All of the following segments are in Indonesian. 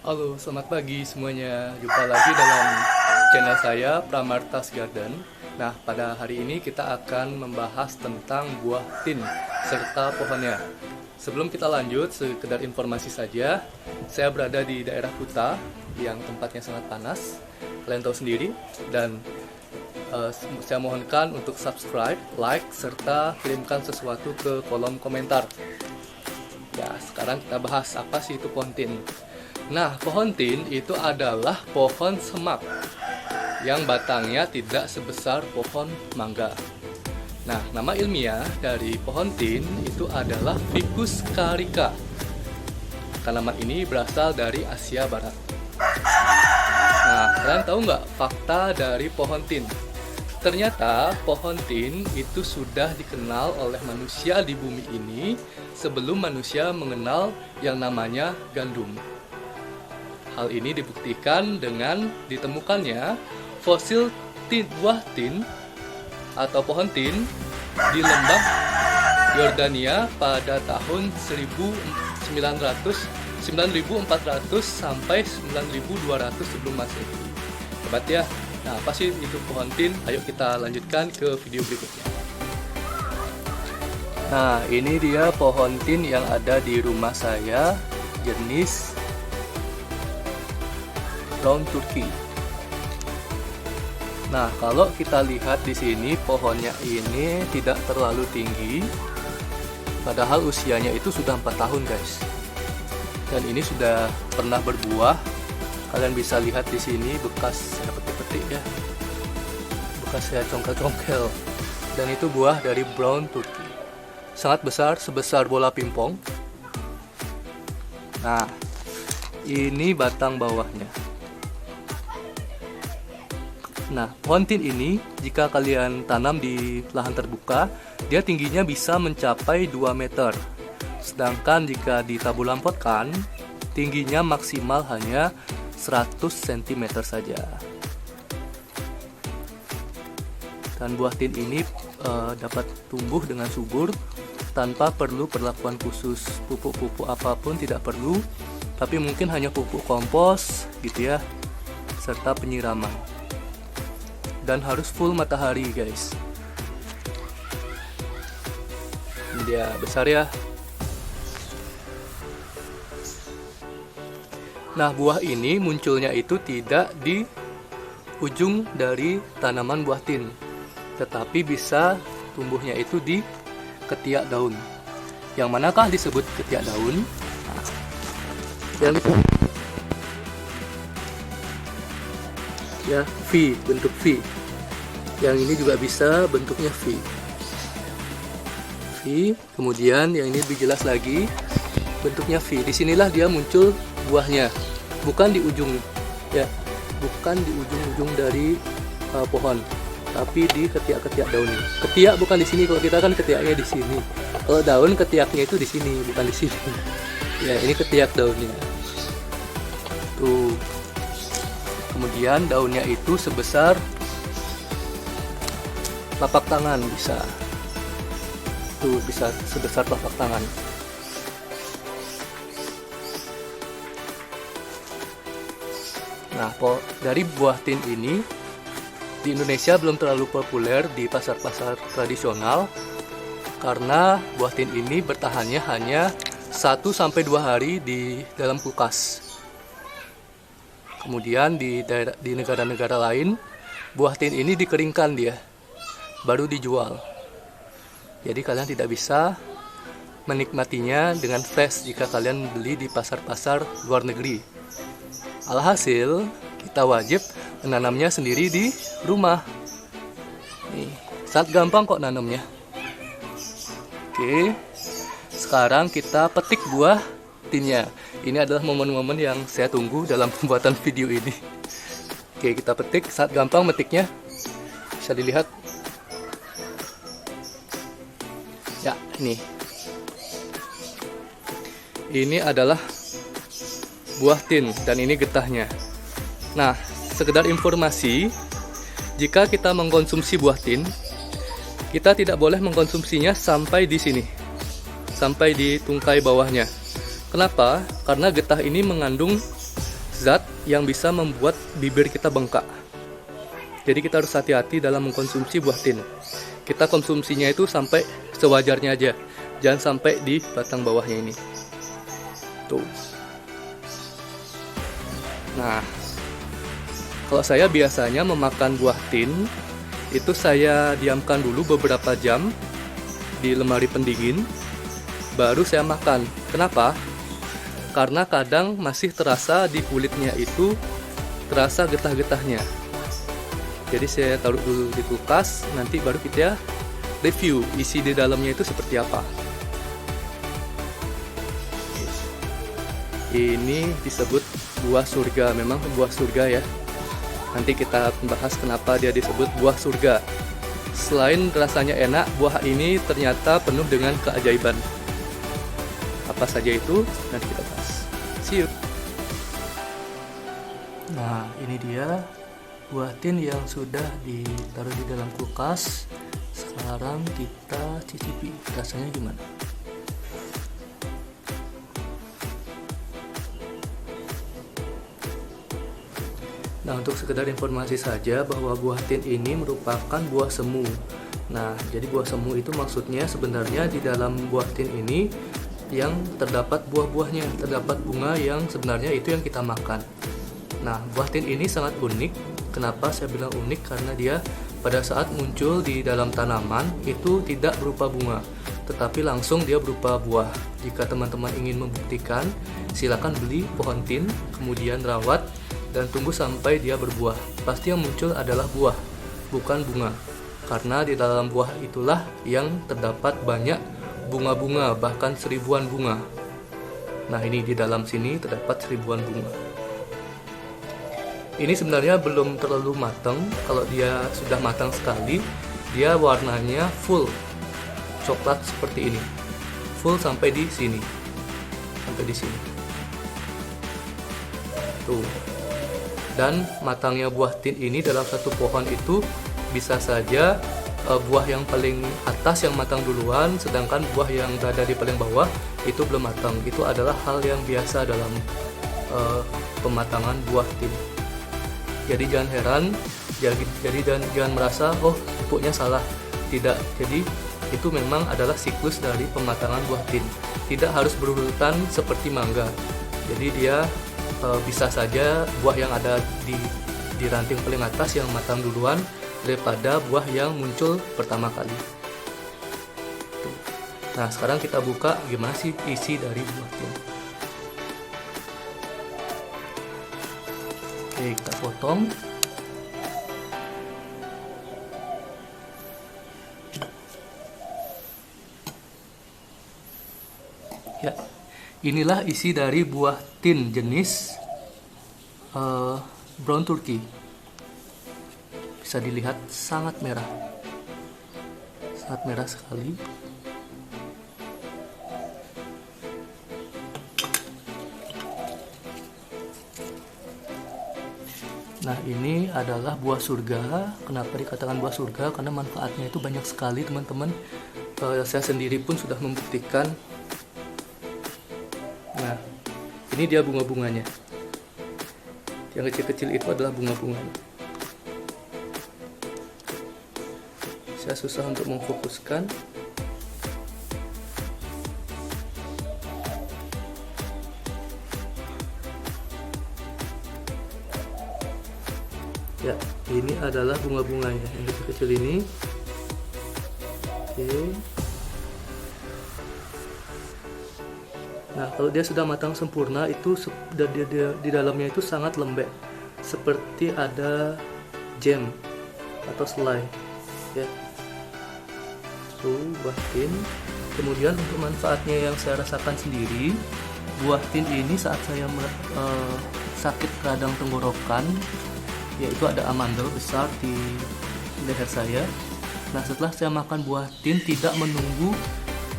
Halo, selamat pagi semuanya. Jumpa lagi dalam channel saya, Pramartas Garden. Nah, pada hari ini kita akan membahas tentang buah tin serta pohonnya. Sebelum kita lanjut, sekedar informasi saja, saya berada di daerah Kuta yang tempatnya sangat panas. Kalian tahu sendiri, dan saya mohonkan untuk subscribe, like, serta kirimkan sesuatu ke kolom komentar. Ya, sekarang kita bahas apa sih itu pohon tin. Nah, pohon tin itu adalah pohon semak yang batangnya tidak sebesar pohon mangga. Nah, nama ilmiah dari pohon tin itu adalah Ficus carica. Tanaman ini berasal dari Asia Barat. Nah, kalian tahu nggak fakta dari pohon tin? Ternyata pohon tin itu sudah dikenal oleh manusia di bumi ini sebelum manusia mengenal yang namanya gandum. Hal ini dibuktikan dengan ditemukannya fosil buah tin atau pohon tin di lembah Yordania pada tahun 9400 sampai 9200 sebelum Masehi. Hebat ya. Nah, apa sih itu pohon tin? Ayo kita lanjutkan ke video berikutnya. Nah, ini dia pohon tin yang ada di rumah saya, jenis Brown Turkey. Nah, kalau kita lihat di sini pohonnya ini tidak terlalu tinggi, padahal usianya itu sudah 4 tahun, guys. Dan ini sudah pernah berbuah. Kalian bisa lihat di sini bekas petik-petik ya, bekas ya congkel-congkel. Dan itu buah dari Brown Turkey. Sangat besar, sebesar bola pingpong. Nah, ini batang bawahnya. Nah, pohon tin ini jika kalian tanam di lahan terbuka, dia tingginya bisa mencapai 2 meter. Sedangkan jika ditabulampotkan, tingginya maksimal hanya 100 cm saja. Dan buah tin ini dapat tumbuh dengan subur tanpa perlu perlakuan khusus. Pupuk-pupuk apapun tidak perlu, tapi mungkin hanya pupuk kompos gitu ya, serta penyiraman. Dan harus full matahari, guys. Ini dia besar ya. Nah, buah ini munculnya itu tidak di ujung dari tanaman buah tin, tetapi bisa tumbuhnya itu di ketiak daun. Yang manakah disebut ketiak daun? Nah, yang ya, V, bentuk V. Yang ini juga bisa bentuknya V. V, kemudian yang ini lebih jelas lagi, bentuknya V. Disinilah dia muncul buahnya, bukan di ujung ya, bukan di ujung-ujung dari pohon, tapi di ketiak-ketiak daunnya. Ketiak bukan di sini, kalau kita kan ketiaknya di sini. Kalau daun ketiaknya itu di sini, bukan di sini. Ya, ini ketiak daunnya. Tuh. Kemudian daunnya itu sebesar telapak tangan bisa. Tuh, bisa sebesar telapak tangan. Nah, dari buah tin ini di Indonesia belum terlalu populer di pasar-pasar tradisional karena buah tin ini bertahannya hanya 1-2 hari di dalam kulkas. Kemudian di negara-negara lain, buah tin ini dikeringkan dia, baru dijual. Jadi kalian tidak bisa menikmatinya dengan fresh jika kalian beli di pasar-pasar luar negeri. Alhasil, kita wajib menanamnya sendiri di rumah. Nih, sangat gampang kok nanamnya. Oke, sekarang kita petik buah tinnya. Ini adalah momen-momen yang saya tunggu dalam pembuatan video ini. Oke, kita petik, sangat gampang metiknya. Bisa dilihat. Ya, ini. Ini adalah buah tin dan ini getahnya. Nah, sekedar informasi, jika kita mengkonsumsi buah tin, kita tidak boleh mengkonsumsinya sampai di sini, sampai di tungkai bawahnya. Kenapa? Karena getah ini mengandung zat yang bisa membuat bibir kita bengkak. Jadi kita harus hati-hati dalam mengkonsumsi buah tin. Kita konsumsinya itu sampai sewajarnya aja, jangan sampai di batang bawahnya ini. Tuh. Nah, kalau saya biasanya memakan buah tin, itu saya diamkan dulu beberapa jam di lemari pendingin, baru saya makan. Kenapa? Karena kadang masih terasa di kulitnya itu terasa getah-getahnya. Jadi saya taruh dulu di kulkas, nanti baru kita review isi di dalamnya itu seperti apa. Ini disebut buah surga, memang buah surga ya. Nanti kita bahas kenapa dia disebut buah surga. Selain rasanya enak, buah ini ternyata penuh dengan keajaiban. Apa saja itu? Nanti kita bahas. See you. Nah, ini dia buah tin yang sudah ditaruh di dalam kulkas. Sekarang kita cicipi rasanya gimana. Nah, untuk sekedar informasi saja bahwa buah tin ini merupakan buah semu. Nah, jadi buah semu itu maksudnya sebenarnya di dalam buah tin ini yang terdapat buah-buahnya, terdapat bunga yang sebenarnya itu yang kita makan. Nah, buah tin ini sangat unik. Kenapa saya bilang unik? Karena dia pada saat muncul di dalam tanaman itu tidak berupa bunga, tetapi langsung dia berupa buah. Jika teman-teman ingin membuktikan, silakan beli pohon tin, kemudian rawat dan tunggu sampai dia berbuah. Pasti yang muncul adalah buah, bukan bunga. Karena di dalam buah itulah yang terdapat banyak bunga-bunga, bahkan seribuan bunga. Nah, ini di dalam sini terdapat seribuan bunga. Ini sebenarnya belum terlalu matang. Kalau dia sudah matang sekali, dia warnanya full coklat seperti ini. Full sampai di sini. Sampai di sini. Tuh. Dan matangnya buah tin ini dalam satu pohon itu bisa saja buah yang paling atas yang matang duluan, sedangkan buah yang berada di paling bawah itu belum matang. Itu adalah hal yang biasa dalam pematangan buah tin. Jadi jangan heran, jangan merasa oh pupuknya salah. Tidak. Jadi itu memang adalah siklus dari pematangan buah tin. Tidak harus berurutan seperti mangga. Jadi dia bisa saja buah yang ada di ranting paling atas yang matang duluan daripada buah yang muncul pertama kali. Nah, sekarang kita buka gimana sih isi dari buah tin. Oke, kita potong. Ya, inilah isi dari buah tin jenis brown turkey. Bisa dilihat sangat merah sekali. Nah, ini adalah buah surga. Kenapa dikatakan buah surga? Karena manfaatnya itu banyak sekali, teman-teman. Saya sendiri pun sudah membuktikan. Nah, ini dia bunga-bunganya. Yang kecil-kecil itu adalah bunga-bunganya. Saya susah untuk memfokuskan. Ya, ini adalah bunga-bunganya yang kecil-kecil ini. Oke. Nah, kalau dia sudah matang sempurna itu di dalamnya itu sangat lembek, seperti ada jam atau selai. Ya. Tuh, buah tin. Kemudian untuk manfaatnya yang saya rasakan sendiri, buah tin ini saat saya sakit radang tenggorokan, yaitu ada amandel besar di leher saya. Nah, setelah saya makan buah tin, tidak menunggu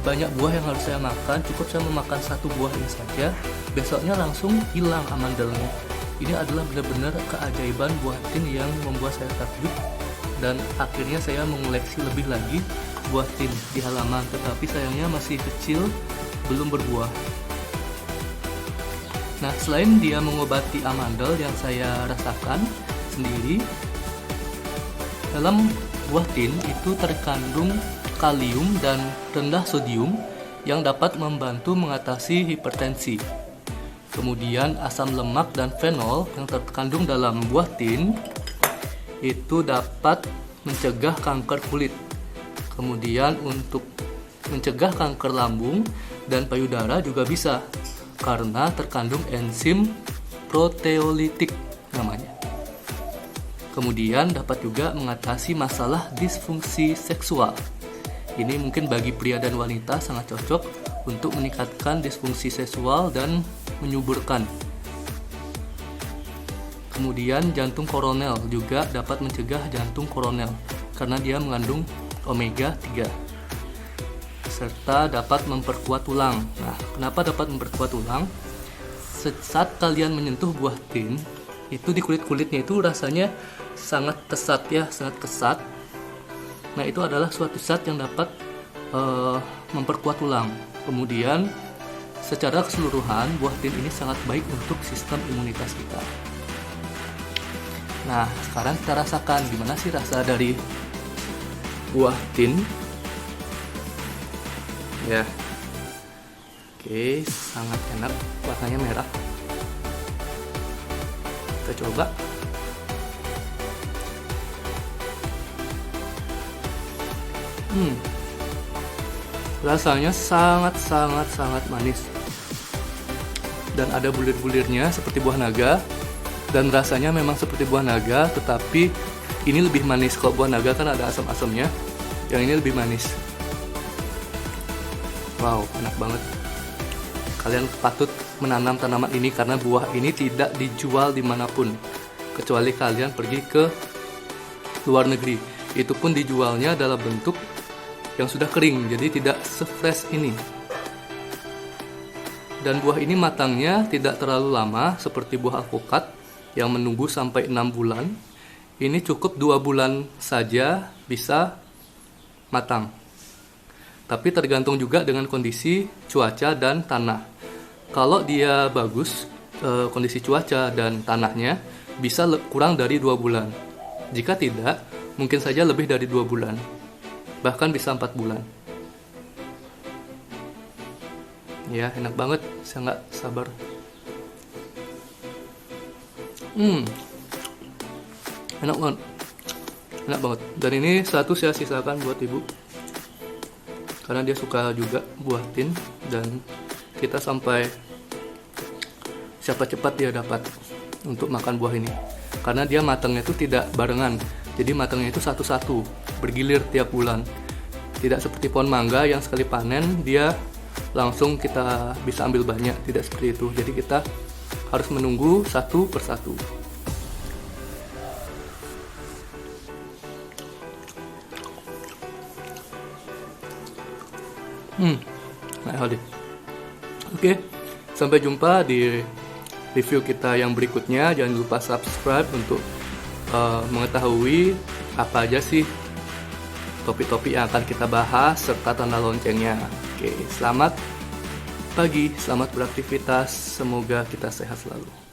banyak buah yang harus saya makan, cukup saya memakan satu buah ini saja, besoknya langsung hilang amandelnya. Ini adalah benar-benar keajaiban buah tin yang membuat saya takjub, dan akhirnya saya mengoleksi lebih lagi buah tin di halaman, tetapi sayangnya masih kecil, belum berbuah. Nah, selain dia mengobati amandel yang saya rasakan sendiri, dalam buah tin itu terkandung kalium dan rendah sodium yang dapat membantu mengatasi hipertensi. Kemudian asam lemak dan fenol yang terkandung dalam buah tin itu dapat mencegah kanker kulit. Kemudian untuk mencegah kanker lambung dan payudara juga bisa, karena terkandung enzim proteolitik namanya. Kemudian dapat juga mengatasi masalah disfungsi seksual. Ini mungkin bagi pria dan wanita sangat cocok untuk meningkatkan disfungsi seksual dan menyuburkan. Kemudian jantung koronel juga dapat mencegah jantung koronel karena dia mengandung omega 3. Serta dapat memperkuat tulang. Nah, kenapa dapat memperkuat tulang? Saat kalian menyentuh buah tin, itu di kulit-kulitnya itu rasanya sangat kesat ya, sangat kesat. Nah, itu adalah suatu zat yang dapat memperkuat tulang. Kemudian secara keseluruhan buah tin ini sangat baik untuk sistem imunitas kita. Nah, sekarang kita rasakan gimana sih rasa dari buah tin. Ya, oke, sangat enak, warnanya merah. Kita coba. Rasanya sangat manis. Dan ada bulir-bulirnya seperti buah naga. Dan rasanya memang seperti buah naga, tetapi ini lebih manis. Kalau buah naga kan ada asam-asamnya, yang ini lebih manis. Wow, enak banget. Kalian patut menanam tanaman ini karena buah ini tidak dijual dimanapun, kecuali kalian pergi ke luar negeri. Itu pun dijualnya dalam bentuk yang sudah kering, jadi tidak se-fresh ini. Dan buah ini matangnya tidak terlalu lama seperti buah alpukat yang menunggu sampai 6 bulan. Ini cukup 2 bulan saja bisa matang. Tapi tergantung juga dengan kondisi cuaca dan tanah. Kalau dia bagus, kondisi cuaca dan tanahnya bisa kurang dari 2 bulan. Jika tidak, mungkin saja lebih dari 2 bulan. Bahkan bisa 4 bulan. Ya, enak banget. Saya nggak sabar. Enak banget. Enak banget. Dan ini satu saya sisakan buat ibu, karena dia suka juga buah tin. Dan kita sampai siapa cepat dia dapat untuk makan buah ini, karena dia matangnya itu tidak barengan. Jadi matangnya itu satu-satu, bergilir tiap bulan. Tidak seperti pohon mangga yang sekali panen dia langsung kita bisa ambil banyak. Tidak seperti itu. Jadi kita harus menunggu satu persatu. Oke, sampai jumpa di review kita yang berikutnya. Jangan lupa subscribe untuk mengetahui apa aja sih topik-topik yang akan kita bahas serta tanda loncengnya. Oke, selamat pagi, selamat beraktivitas, semoga kita sehat selalu.